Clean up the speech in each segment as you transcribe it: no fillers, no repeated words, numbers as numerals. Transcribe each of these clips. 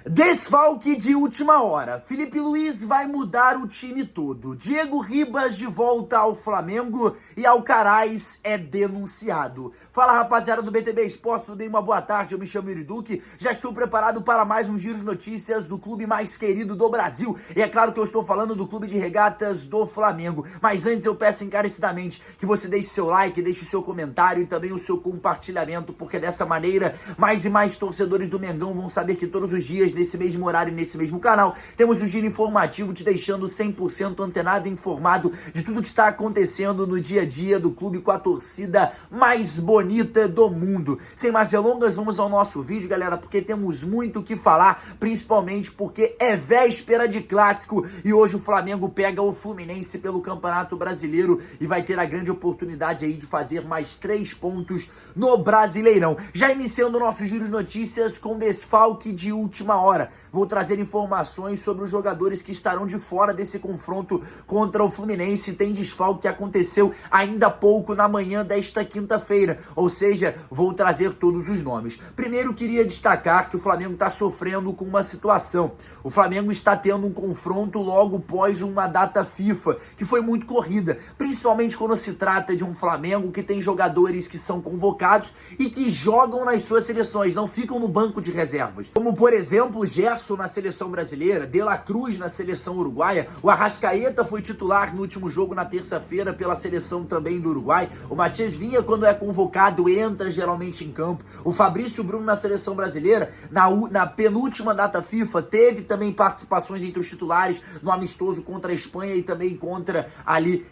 Desfalque de última hora. Filipe Luís vai mudar o time todo. Diego Ribas de volta ao Flamengo e Alcaraz é denunciado. Fala, rapaziada do BTB Esporte, tudo bem? Uma boa tarde, eu me chamo Yuri Duque. Já estou preparado para mais um giro de notícias do clube mais querido do Brasil. E é claro que eu estou falando do clube de regatas do Flamengo. Mas antes eu peço encarecidamente que você deixe seu like, deixe seu comentário e também o seu compartilhamento, porque dessa maneira mais e mais torcedores do Mengão vão saber que todos os dias, nesse mesmo horário e nesse mesmo canal, temos um giro informativo te deixando 100% antenado e informado de tudo que está acontecendo no dia a dia do clube com a torcida mais bonita do mundo. Sem mais delongas, vamos ao nosso vídeo, galera, porque temos muito o que falar, principalmente porque é véspera de clássico e hoje o Flamengo pega o Fluminense pelo Campeonato Brasileiro e vai ter a grande oportunidade aí de fazer mais 3 pontos no Brasileirão. Já iniciando o nosso giro de notícias com desfalque de última hora. Vou trazer informações sobre os jogadores que estarão de fora desse confronto contra o Fluminense. Tem desfalque que aconteceu ainda há pouco na manhã desta quinta-feira, ou seja, vou trazer todos os nomes. Primeiro, queria destacar que o Flamengo está sofrendo com uma situação. O Flamengo está tendo um confronto logo após uma data FIFA, que foi muito corrida, principalmente quando se trata de um Flamengo que tem jogadores que são convocados e que jogam nas suas seleções, não ficam no banco de reservas. Como, por exemplo, Gerson na seleção brasileira, De La Cruz na seleção uruguaia, o Arrascaeta foi titular no último jogo na terça-feira pela seleção também do Uruguai, o Matias Vinha, quando é convocado, entra geralmente em campo, o Fabrício Bruno na seleção brasileira, na penúltima data FIFA, teve também participações entre os titulares no amistoso contra a Espanha e também contra ali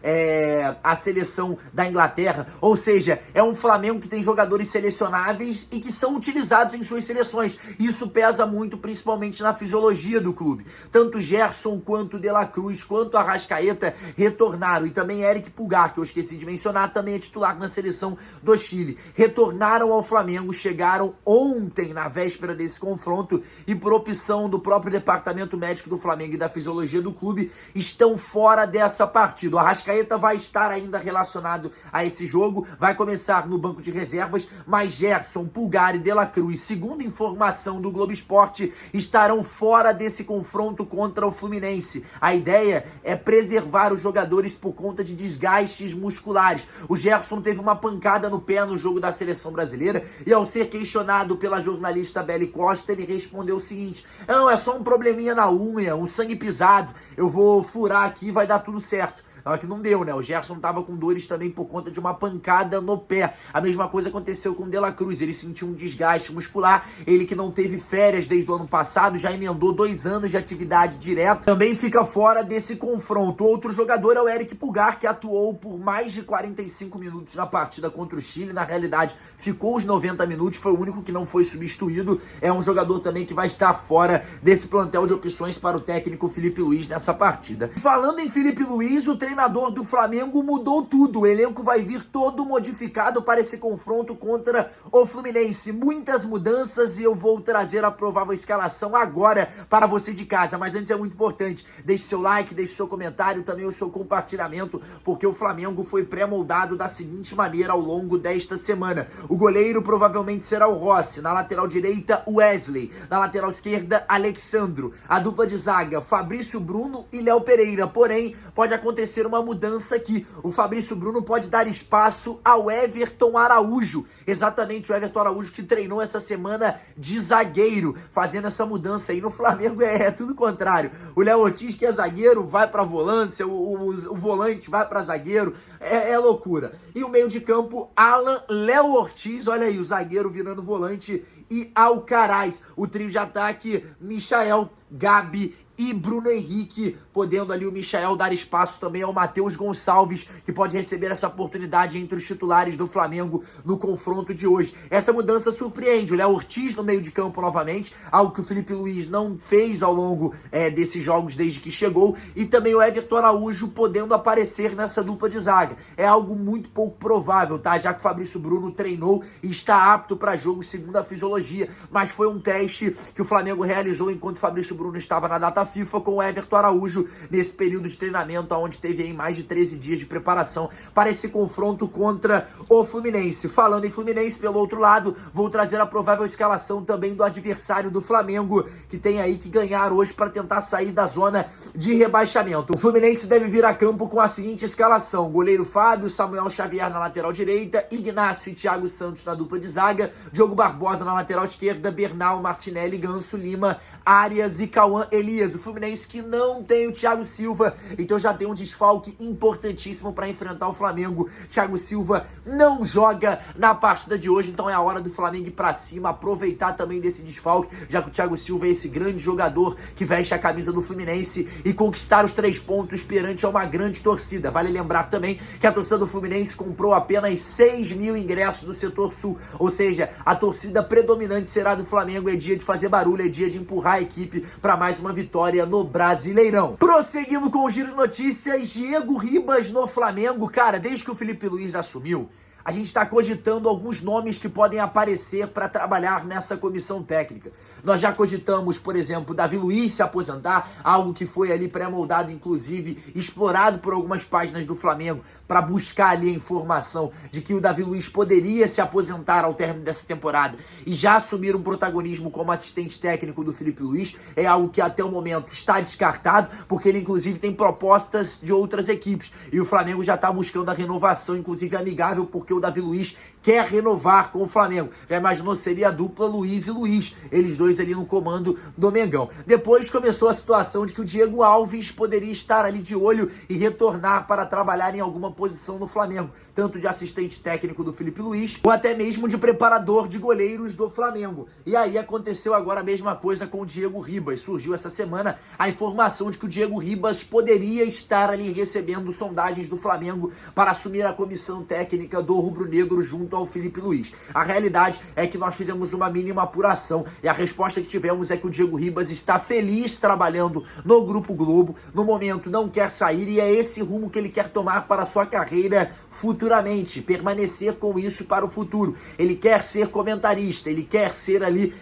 a seleção da Inglaterra, ou seja, é um Flamengo que tem jogadores selecionáveis e que são utilizados em suas seleções, isso pesa muito, principalmente na fisiologia do clube. Tanto Gerson quanto De La Cruz, quanto Arrascaeta retornaram, e também Eric Pulgar, que eu esqueci de mencionar, também é titular na seleção do Chile. Retornaram ao Flamengo, chegaram ontem na véspera desse confronto e por opção do próprio departamento médico do Flamengo e da fisiologia do clube, estão fora dessa partida. O Arrascaeta vai estar ainda relacionado a esse jogo, vai começar no banco de reservas, mas Gerson, Pulgar e De La Cruz, segundo informação do Globo Esporte, estarão fora desse confronto contra o Fluminense. A ideia é preservar os jogadores por conta de desgastes musculares. O Gerson teve uma pancada no pé no jogo da seleção brasileira e, ao ser questionado pela jornalista Beli Costa, ele respondeu o seguinte: não, é só um probleminha na unha, um sangue pisado, eu vou furar aqui e vai dar tudo certo. Não, que não deu, né? O Gerson tava com dores também por conta de uma pancada no pé. A mesma coisa aconteceu com o De La Cruz. Ele sentiu um desgaste muscular. Ele que não teve férias desde o ano passado, já emendou 2 anos de atividade direta. Também fica fora desse confronto. Outro jogador é o Eric Pulgar, que atuou por mais de 45 minutos na partida contra o Chile. Na realidade, ficou os 90 minutos. Foi o único que não foi substituído. É um jogador também que vai estar fora desse plantel de opções para o técnico Filipe Luís nessa partida. Falando em Filipe Luís, o treinador do Flamengo mudou tudo. O elenco vai vir todo modificado para esse confronto contra o Fluminense. Muitas mudanças e eu vou trazer a provável escalação agora para você de casa. Mas antes é muito importante, deixe seu like, deixe seu comentário, também o seu compartilhamento, porque o Flamengo foi pré-moldado da seguinte maneira ao longo desta semana. O goleiro provavelmente será o Rossi. Na lateral direita, Wesley. Na lateral esquerda, Alexandro. A dupla de zaga, Fabrício Bruno e Léo Pereira. Porém, pode acontecer uma mudança aqui. O Fabrício Bruno pode dar espaço ao Everton Araújo. Exatamente, o Everton Araújo que treinou essa semana de zagueiro, fazendo essa mudança aí. No Flamengo é tudo o contrário. O Léo Ortiz, que é zagueiro, vai pra volância, o volante vai pra zagueiro. É loucura. E o meio de campo, Alan, Léo Ortiz, olha aí, o zagueiro virando volante, e Alcaraz. O trio de ataque, Michael, Gabi e Bruno Henrique, podendo ali o Michael dar espaço também ao Matheus Gonçalves, que pode receber essa oportunidade entre os titulares do Flamengo no confronto de hoje. Essa mudança surpreende. O Léo Ortiz no meio de campo novamente, algo que o Filipe Luís não fez ao longo desses jogos desde que chegou, e também o Everton Araújo podendo aparecer nessa dupla de zaga. É algo muito pouco provável, tá? Já que o Fabrício Bruno treinou e está apto para jogo segundo a fisiologia, mas foi um teste que o Flamengo realizou enquanto o Fabrício Bruno estava na data pela FIFA com o Everton Araújo nesse período de treinamento, onde teve aí mais de 13 dias de preparação para esse confronto contra o Fluminense. Falando em Fluminense, pelo outro lado, vou trazer a provável escalação também do adversário do Flamengo, que tem aí que ganhar hoje para tentar sair da zona de rebaixamento. O Fluminense deve vir a campo com a seguinte escalação: goleiro Fábio, Samuel Xavier na lateral direita, Ignacio e Thiago Santos na dupla de zaga, Diogo Barbosa na lateral esquerda, Bernal, Martinelli, Ganso, Lima, Arias e Cauã Elias. O Fluminense que não tem o Thiago Silva, então já tem um desfalque importantíssimo para enfrentar o Flamengo. Thiago Silva não joga na partida de hoje, então é a hora do Flamengo ir para cima, aproveitar também desse desfalque, já que o Thiago Silva é esse grande jogador que veste a camisa do Fluminense, e conquistar os 3 pontos perante uma grande torcida. Vale lembrar também que a torcida do Fluminense comprou apenas 6 mil ingressos do setor sul, ou seja, a torcida predominante será do Flamengo. É dia de fazer barulho, é dia de empurrar a equipe para mais uma vitória no Brasileirão. Prosseguindo com o giro de notícias, Diego Ribas no Flamengo. Cara, desde que o Felipe Luiz assumiu, a gente está cogitando alguns nomes que podem aparecer para trabalhar nessa comissão técnica. Nós já cogitamos, por exemplo, Davi Luiz se aposentar, algo que foi ali pré-moldado, inclusive explorado por algumas páginas do Flamengo, para buscar ali a informação de que o Davi Luiz poderia se aposentar ao término dessa temporada e já assumir um protagonismo como assistente técnico do Felipe Luiz. É algo que até o momento está descartado, porque ele inclusive tem propostas de outras equipes, e o Flamengo já está buscando a renovação, inclusive amigável, porque o Davi Luiz quer renovar com o Flamengo. Já imaginou? Seria a dupla Luiz e Luiz, eles dois ali no comando do Mengão. Depois começou a situação de que o Diego Alves poderia estar ali de olho e retornar para trabalhar em alguma posição no Flamengo, tanto de assistente técnico do Felipe Luiz, ou até mesmo de preparador de goleiros do Flamengo. E aí aconteceu agora a mesma coisa com o Diego Ribas. Surgiu essa semana a informação de que o Diego Ribas poderia estar ali recebendo sondagens do Flamengo para assumir a comissão técnica do rubro-negro junto ao Felipe Luiz. A realidade é que nós fizemos uma mínima apuração e a resposta que tivemos é que o Diego Ribas está feliz trabalhando no Grupo Globo, no momento não quer sair, e é esse rumo que ele quer tomar para a sua carreira futuramente, permanecer com isso para o futuro. Ele quer ser comentarista, ele quer ser ali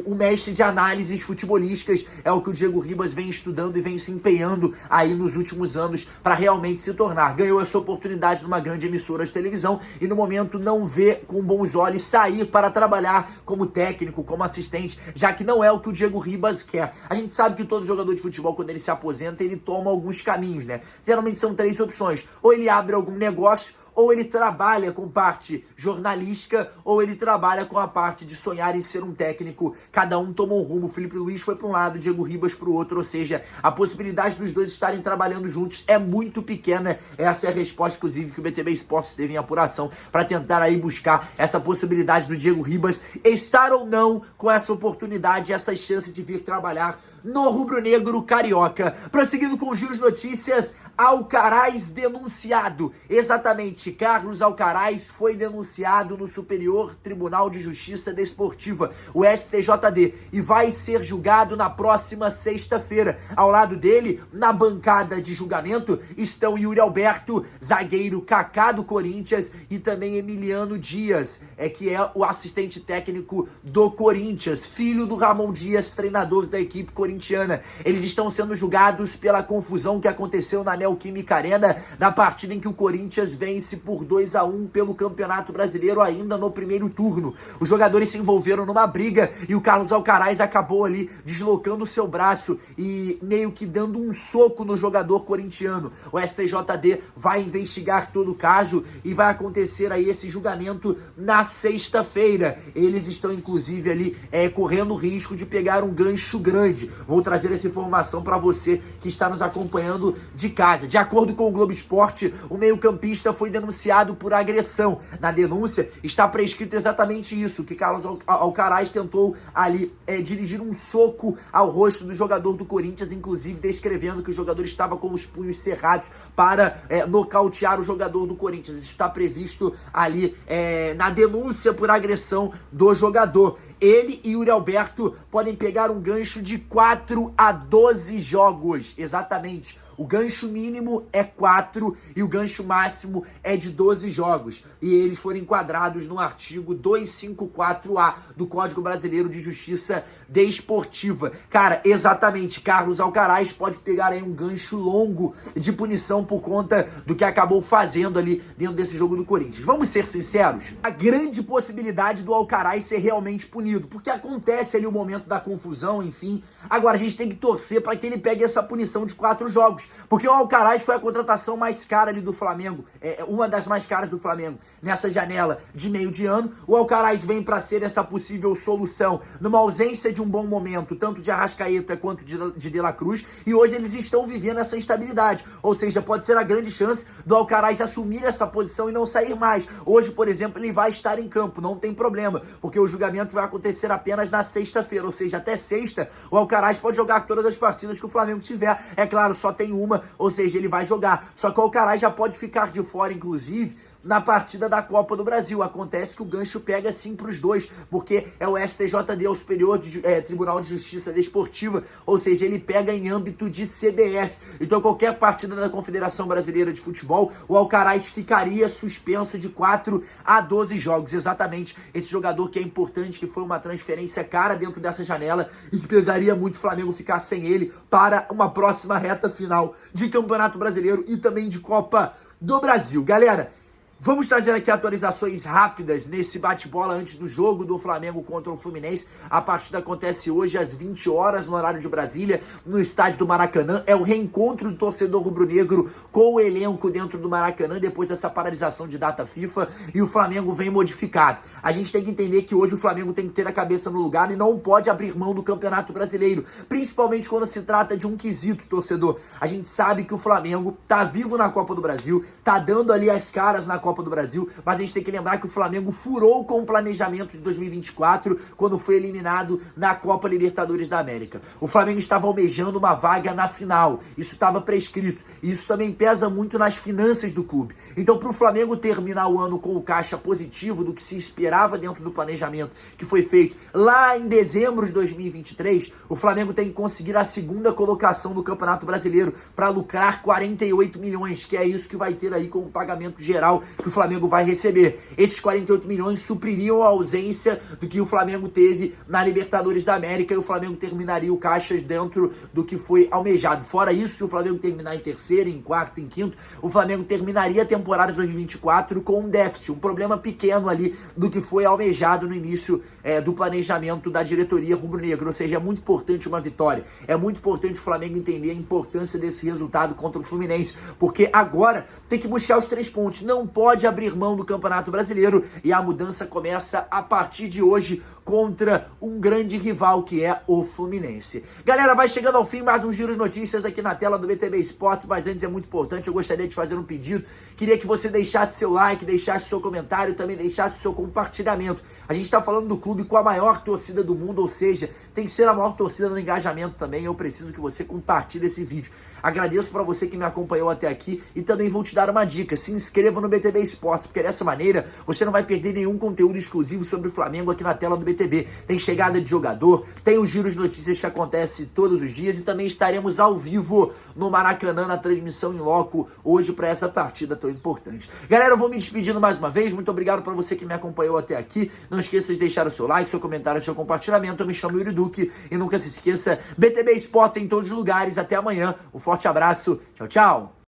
o mestre de análises futebolísticas. É o que o Diego Ribas vem estudando e vem se empenhando aí nos últimos anos para realmente se tornar. Ganhou essa oportunidade numa grande emissora de televisão e no momento não vê com bons olhos sair para trabalhar como técnico, como assistente, já que não é o que o Diego Ribas quer. A gente sabe que todo jogador de futebol, quando ele se aposenta, ele toma alguns caminhos, né? Geralmente são 3 opções: ou ele abre algum negócio, ou ele trabalha com parte jornalística, ou ele trabalha com a parte de sonhar em ser um técnico. Cada um tomou um rumo. O Felipe Luiz foi para um lado, Diego Ribas para o outro, ou seja, a possibilidade dos dois estarem trabalhando juntos é muito pequena. Essa é a resposta, inclusive, que o BTB Esportes teve em apuração para tentar aí buscar essa possibilidade do Diego Ribas estar ou não com essa oportunidade, essa chance de vir trabalhar no rubro-negro carioca. Prosseguindo com os giros de notícias, Alcaraz denunciado. Exatamente, Carlos Alcaraz foi denunciado no Superior Tribunal de Justiça Desportiva, o STJD, e vai ser julgado na próxima sexta-feira. Ao lado dele, na bancada de julgamento, estão Yuri Alberto, zagueiro Kaká do Corinthians, e também Emiliano Dias, que é o assistente técnico do Corinthians, filho do Ramon Dias, treinador da equipe corintiana. Eles estão sendo julgados pela confusão que aconteceu na Neoquímica Arena, na partida em que o Corinthians vence por 2-1 pelo Campeonato Brasileiro ainda no primeiro turno. Os jogadores se envolveram numa briga e o Carlos Alcaraz acabou ali deslocando o seu braço e meio que dando um soco no jogador corintiano. O STJD vai investigar todo o caso e vai acontecer aí esse julgamento na sexta-feira. Eles estão inclusive ali correndo o risco de pegar um gancho grande. Vou trazer essa informação para você que está nos acompanhando de casa. De acordo com o Globo Esporte, o meio-campista foi denunciado por agressão. Na denúncia está prescrito exatamente isso, que Carlos Alcaraz tentou ali dirigir um soco ao rosto do jogador do Corinthians, inclusive descrevendo que o jogador estava com os punhos cerrados para nocautear o jogador do Corinthians. Isso está previsto ali na denúncia por agressão do jogador. Ele e Yuri Alberto podem pegar um gancho de 4 a 12 jogos. Exatamente. O gancho mínimo é 4 e o gancho máximo é é de 12 jogos e eles foram enquadrados no artigo 254A do Código Brasileiro de Justiça Desportiva. Cara, exatamente, Carlos Alcaraz pode pegar aí um gancho longo de punição por conta do que acabou fazendo ali dentro desse jogo do Corinthians. Vamos ser sinceros, a grande possibilidade do Alcaraz ser realmente punido, porque acontece ali o momento da confusão, enfim. Agora a gente tem que torcer para que ele pegue essa punição de 4 jogos, porque o Alcaraz foi a contratação mais cara ali do Flamengo, uma das mais caras do Flamengo nessa janela de meio de ano. O Alcaraz vem para ser essa possível solução numa ausência de um bom momento, tanto de Arrascaeta quanto de La Cruz, e hoje eles estão vivendo essa instabilidade, ou seja, pode ser a grande chance do Alcaraz assumir essa posição e não sair mais. Hoje, por exemplo, ele vai estar em campo, não tem problema, porque o julgamento vai acontecer apenas na sexta-feira, ou seja, até sexta o Alcaraz pode jogar todas as partidas que o Flamengo tiver. É claro, só tem uma, ou seja, ele vai jogar, só que o Alcaraz já pode ficar de fora, inclusive, na partida da Copa do Brasil. Acontece que o gancho pega sim para os dois, porque é o STJD, o Superior Tribunal de Justiça Desportiva, ou seja, ele pega em âmbito de CBF. Então qualquer partida da Confederação Brasileira de Futebol, o Alcaraz ficaria suspenso de 4 a 12 jogos. Exatamente esse jogador que é importante, que foi uma transferência cara dentro dessa janela e que pesaria muito o Flamengo ficar sem ele para uma próxima reta final de Campeonato Brasileiro e também de Copa do Brasil. Galera, vamos trazer aqui atualizações rápidas nesse bate-bola antes do jogo do Flamengo contra o Fluminense. A partida acontece hoje às 20 horas no horário de Brasília, no estádio do Maracanã. É o reencontro do torcedor rubro-negro com o elenco dentro do Maracanã depois dessa paralisação de data FIFA, e o Flamengo vem modificado. A gente tem que entender que hoje o Flamengo tem que ter a cabeça no lugar e não pode abrir mão do Campeonato Brasileiro, principalmente quando se trata de um quesito, torcedor. A gente sabe que o Flamengo tá vivo na Copa do Brasil, tá dando ali as caras na Copa do Brasil, mas a gente tem que lembrar que o Flamengo furou com o planejamento de 2024 quando foi eliminado na Copa Libertadores da América. O Flamengo estava almejando uma vaga na final, isso estava prescrito, e isso também pesa muito nas finanças do clube. Então, para o Flamengo terminar o ano com o caixa positivo do que se esperava dentro do planejamento que foi feito lá em dezembro de 2023, o Flamengo tem que conseguir a segunda colocação do Campeonato Brasileiro para lucrar 48 milhões, que é isso que vai ter aí como pagamento geral que o Flamengo vai receber. Esses 48 milhões supririam a ausência do que o Flamengo teve na Libertadores da América, e o Flamengo terminaria o caixa dentro do que foi almejado. Fora isso, se o Flamengo terminar em terceiro, em quarto, em quinto, o Flamengo terminaria a temporada de 2024 com um déficit, um problema pequeno ali do que foi almejado no início do planejamento da diretoria rubro-negra. Ou seja, é muito importante uma vitória. É muito importante o Flamengo entender a importância desse resultado contra o Fluminense, porque agora tem que buscar os 3 pontos. Não pode abrir mão do Campeonato Brasileiro, e a mudança começa a partir de hoje contra um grande rival que é o Fluminense. Galera, vai chegando ao fim mais um Giro de Notícias aqui na tela do BTB Esportes, mas antes é muito importante, eu gostaria de fazer um pedido. Queria que você deixasse seu like, deixasse seu comentário, também deixasse seu compartilhamento. A gente está falando do clube com a maior torcida do mundo, ou seja, tem que ser a maior torcida no engajamento também. Eu preciso que você compartilhe esse vídeo. Agradeço para você que me acompanhou até aqui e também vou te dar uma dica: se inscreva no BTB Esportes, porque dessa maneira você não vai perder nenhum conteúdo exclusivo sobre o Flamengo aqui na tela do BTB. Tem chegada de jogador, tem os giros de notícias que acontece todos os dias, e também estaremos ao vivo no Maracanã na transmissão em loco hoje para essa partida tão importante. Galera, eu vou me despedindo mais uma vez. Muito obrigado para você que me acompanhou até aqui. Não esqueça de deixar o seu like, seu comentário, seu compartilhamento. Eu me chamo Yuri Duque e nunca se esqueça, BTB Esportes em todos os lugares. Até amanhã. Um forte abraço. Tchau, tchau.